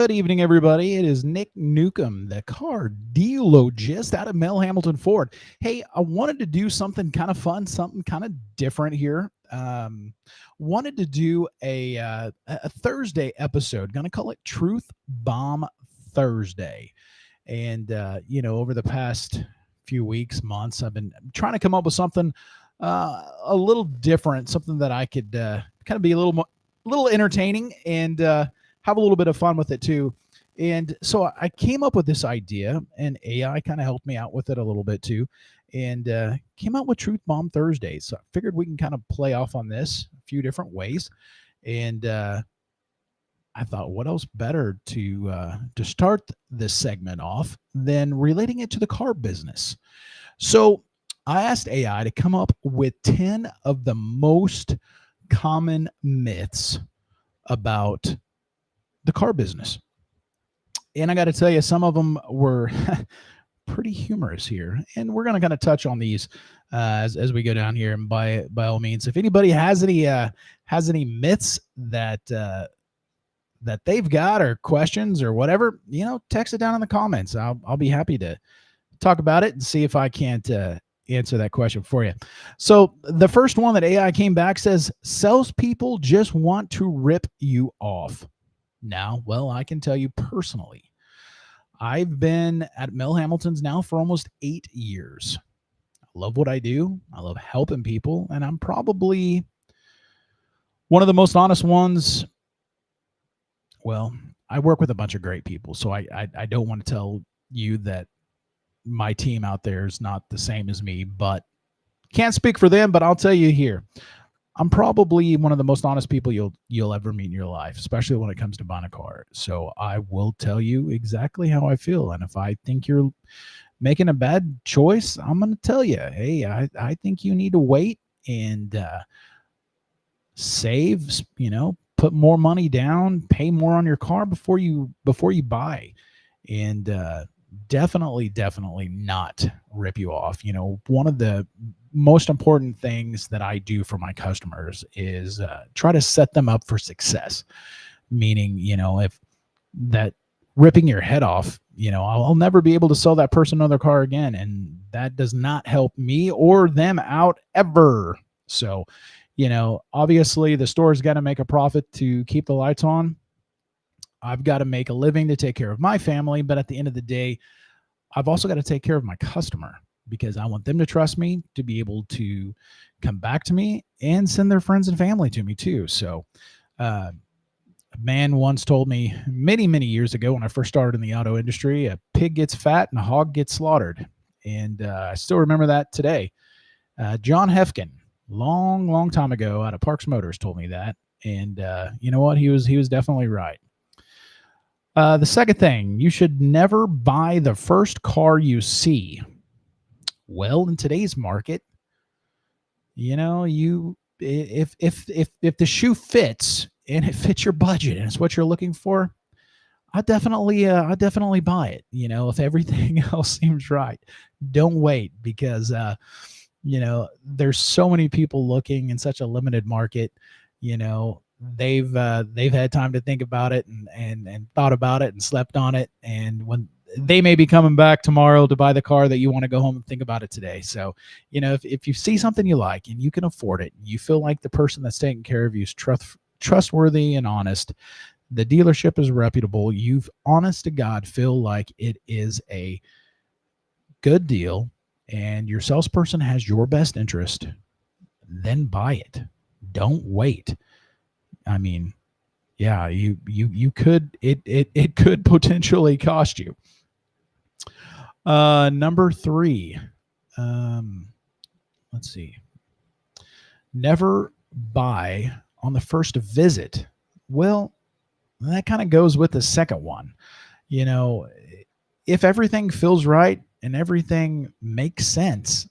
Good evening, everybody. It is Nick Newcomb, the car dealogist out of Mel Hamilton Ford. Hey, I wanted to do something kind of fun, something kind of different here. Wanted to do a Thursday episode. Going to call it Truth Bomb Thursday. And over the past few weeks, months, I've been trying to come up with something a little different, something that I could kind of be a little entertaining and have a little bit of fun with it too. And so I came up with this idea, and AI kind of helped me out with it a little bit too, and came out with Truth Bomb Thursdays. So I figured we can kind of play off on this a few different ways. And I thought, what else better to start this segment off than relating it to the car business? So I asked AI to come up with 10 of the most common myths about the car business. And I got to tell you, some of them were pretty humorous here. And we're going to kind of touch on these as we go down here. And by all means, if anybody has any myths that they've got or questions or whatever, text it down in the comments. I'll be happy to talk about it and see if I can't answer that question for you. So the first one that AI came back says, salespeople just want to rip you off. Now, well, I can tell you personally, I've been at Mel Hamilton's now for almost 8 years. I love what I do. I love helping people, and I'm probably one of the most honest ones. Well, I work with a bunch of great people, so I don't want to tell you that my team out there is not the same as me, but can't speak for them, but I'll tell you here, I'm probably one of the most honest people you'll ever meet in your life, especially when it comes to buying a car. So I will tell you exactly how I feel. And if I think you're making a bad choice, I'm going to tell you, hey, I think you need to wait and save, put more money down, pay more on your car before you buy. And definitely not rip you off. One of the most important things that I do for my customers is try to set them up for success. Meaning, if that ripping your head off, I'll never be able to sell that person another car again. And that does not help me or them out ever. So, obviously the store's got to make a profit to keep the lights on. I've got to make a living to take care of my family. But at the end of the day, I've also got to take care of my customer, because I want them to trust me, to be able to come back to me and send their friends and family to me too. So a man once told me many, many years ago when I first started in the auto industry, a pig gets fat and a hog gets slaughtered. And I still remember that today. John Hefkin, long time ago out of Parks Motors, told me that. And you know what? He was definitely right. The second thing, you should never buy the first car you see. Well, in today's market, if the shoe fits and it fits your budget and it's what you're looking for, I definitely buy it. If everything else seems right, don't wait, because there's so many people looking in such a limited market. They've had time to think about it and thought about it and slept on it, and when they may be coming back tomorrow to buy the car that you want to go home and think about it today. So if you see something you like and you can afford it, you feel like the person that's taking care of you is trustworthy and honest, the dealership is reputable, you've honest to God feel like it is a good deal and your salesperson has your best interest, then buy it. Don't wait. I mean, yeah, you could, it could potentially cost you. Number 3, let's see. Never buy on the first visit. Well, that kind of goes with the second one. If everything feels right and everything makes sense,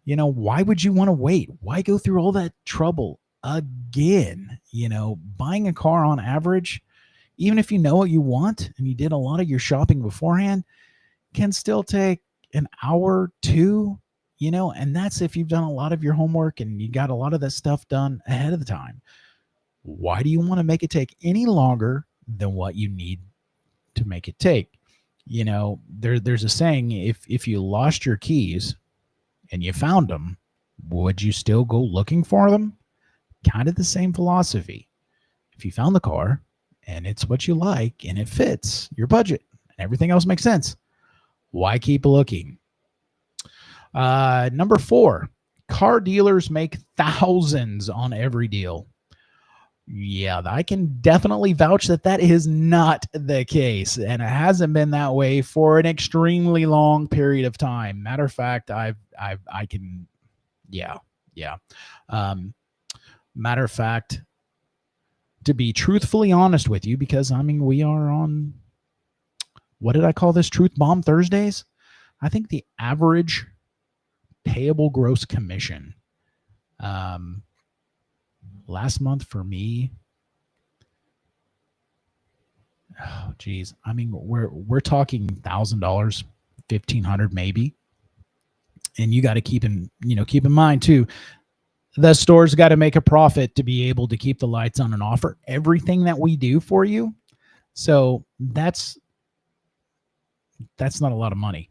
why would you want to wait? Why go through all that trouble again? Buying a car on average, even if you know what you want and you did a lot of your shopping beforehand, can still take an hour, 2, and that's if you've done a lot of your homework and you got a lot of that stuff done ahead of the time. Why do you want to make it take any longer than what you need to make it take. You know, there's a saying, if you lost your keys and you found them, would you still go looking for them? Kind of the same philosophy. If you found the car and it's what you like and it fits your budget and everything else makes sense, why keep looking? Number 4, car dealers make thousands on every deal. Yeah, I can definitely vouch that that is not the case, and it hasn't been that way for an extremely long period of time. Matter of fact, I can, yeah. Matter of fact, to be truthfully honest with you, because I mean, we are on, what did I call this? Truth Bomb Thursdays? I think the average payable gross commission last month for me, oh geez, I mean, we're talking $1,000, $1,500 maybe. And you got to keep in mind too, the store's got to make a profit to be able to keep the lights on and offer everything that we do for you. So that's not a lot of money.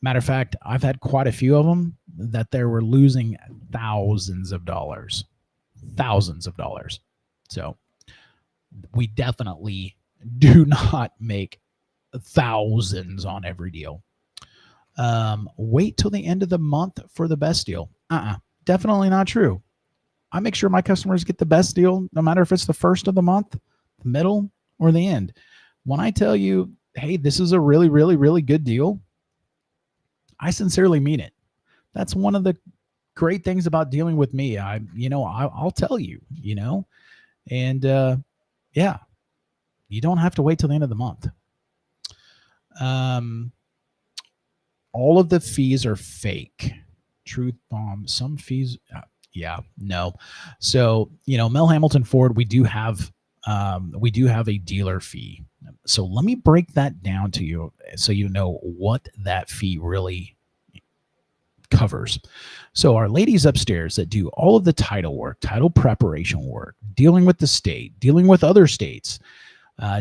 Matter of fact, I've had quite a few of them that they were losing thousands of dollars. So we definitely do not make thousands on every deal. Wait till the end of the month for the best deal. Definitely not true. I make sure my customers get the best deal, no matter if it's the first of the month, the middle, or the end. When I tell you, hey, this is a really, really, really good deal, I sincerely mean it. That's one of the great things about dealing with me. I'll tell you, and yeah, you don't have to wait till the end of the month. All of the fees are fake. Truth Bomb, some fees, no. So, Mel Hambleton Ford, we do have a dealer fee. So let me break that down to you so you know what that fee really covers. So our ladies upstairs that do all of the title work, title preparation work, dealing with the state, dealing with other states,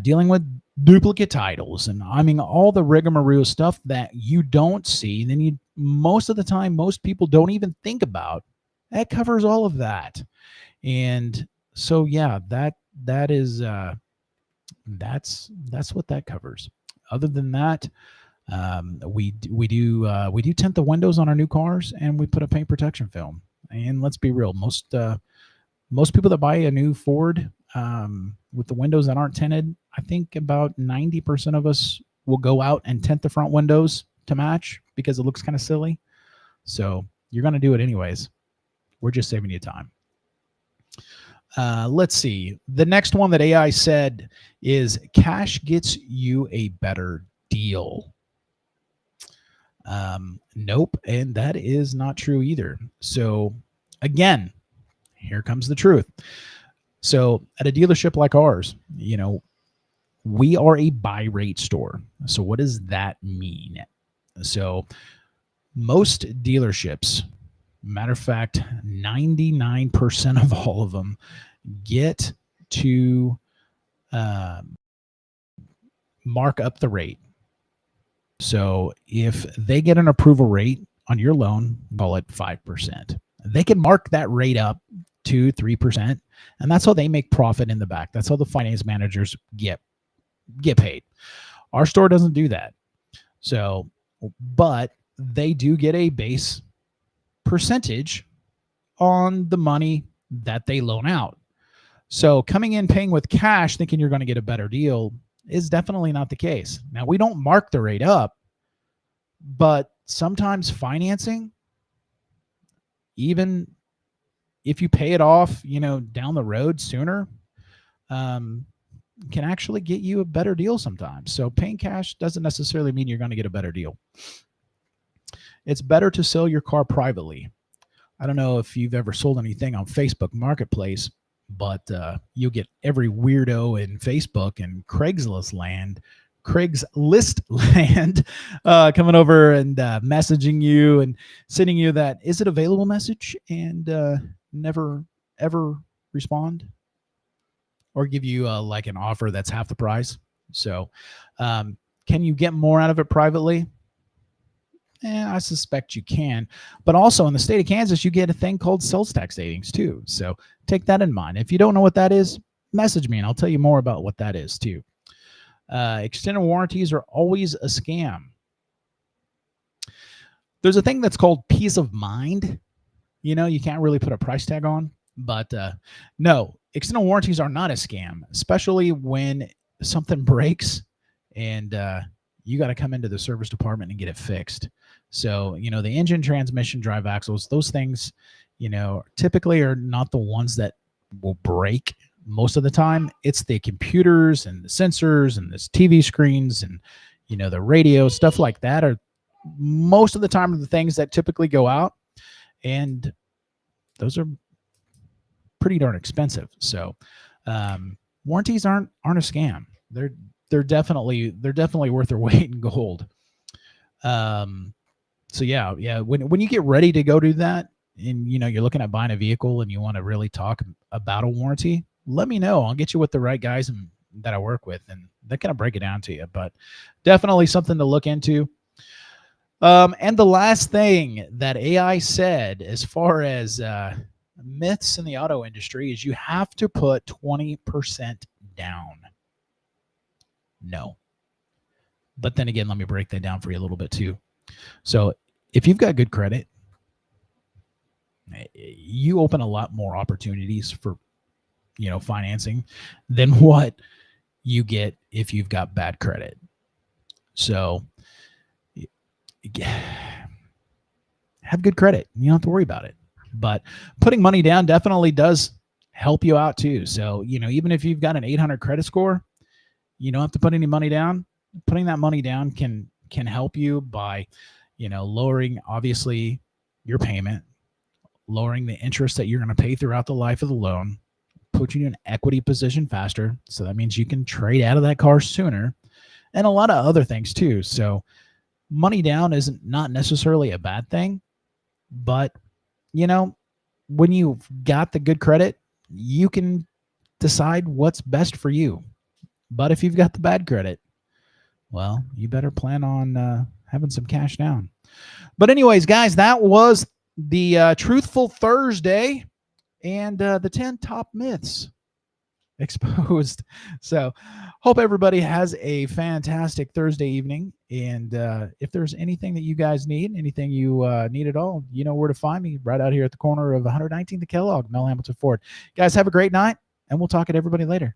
dealing with duplicate titles, and I mean all the rigmarole stuff that you don't see, and then most of the time most people don't even think about, that covers all of that. And so yeah, that is that's what that covers. Other than that, we do tint the windows on our new cars, and we put a paint protection film. And let's be real, most people that buy a new Ford with the windows that aren't tinted, I think about 90% of us will go out and tint the front windows to match because it looks kind of silly. So you're going to do it anyways. We're just saving you time. Let's see. The next one that AI said is cash gets you a better deal. Nope. And that is not true either. So again, here comes the truth. So at a dealership like ours, we are a buy rate store. So what does that mean? So most dealerships, matter of fact, 99% of all of them get to mark up the rate. So if they get an approval rate on your loan, call it 5%, they can mark that rate up 2-3%, and that's how they make profit in the back. That's how the finance managers get paid. Our store doesn't do that. So, but they do get a base percentage on the money that they loan out. So coming in paying with cash thinking you're going to get a better deal is definitely not the case. Now, we don't mark the rate up, but sometimes financing, even if you pay it off, down the road sooner, can actually get you a better deal sometimes. So paying cash doesn't necessarily mean you're going to get a better deal. It's better to sell your car privately. I don't know if you've ever sold anything on Facebook Marketplace, but you'll get every weirdo in Facebook and Craigslist land coming over and messaging you and sending you that "is it available" message, and never ever respond. or give you like an offer that's half the price. So can you get more out of it privately? I suspect you can. But also in the state of Kansas, you get a thing called sales tax savings too. So take that in mind. If you don't know what that is, message me and I'll tell you more about what that is too. Extended warranties are always a scam. There's a thing that's called peace of mind. You know, you can't really put a price tag on, but no, extended warranties are not a scam, especially when something breaks and you got to come into the service department and get it fixed. So, you know, the engine, transmission, drive axles, those things, you know, typically are not the ones that will break most of the time. It's the computers and the sensors and this TV screens and, you know, the radio, stuff like that are most of the time the things that typically go out. And those are pretty darn expensive. So warranties aren't a scam. They're definitely worth their weight in gold. So yeah. When you get ready to go do that, and you know you're looking at buying a vehicle and you want to really talk about a warranty, let me know. I'll get you with the right guys that I work with, and they kind of break it down to you. But definitely something to look into. And the last thing that AI said as far as myths in the auto industry is you have to put 20% down. No. But then again, let me break that down for you a little bit too. So if you've got good credit, you open a lot more opportunities for, you know, financing than what you get if you've got bad credit. So have good credit. You don't have to worry about it. But putting money down definitely does help you out too. So, you know, even if you've got an 800 credit score, you don't have to put any money down. Putting that money down can help you by, you know, lowering obviously your payment, lowering the interest that you're going to pay throughout the life of the loan, put you in an equity position faster. So that means you can trade out of that car sooner, and a lot of other things too. So money down isn't not necessarily a bad thing, but you know, when you've got the good credit, you can decide what's best for you. But if you've got the bad credit, well, you better plan on having some cash down. But anyways, guys, that was the Truthful Thursday and the 10 top myths exposed. So hope everybody has a fantastic Thursday evening. And if there's anything that you guys need, anything you need at all, you know where to find me, right out here at the corner of 119th and Kellogg, Mel Hambelton Ford. Guys, have a great night, and we'll talk to everybody later.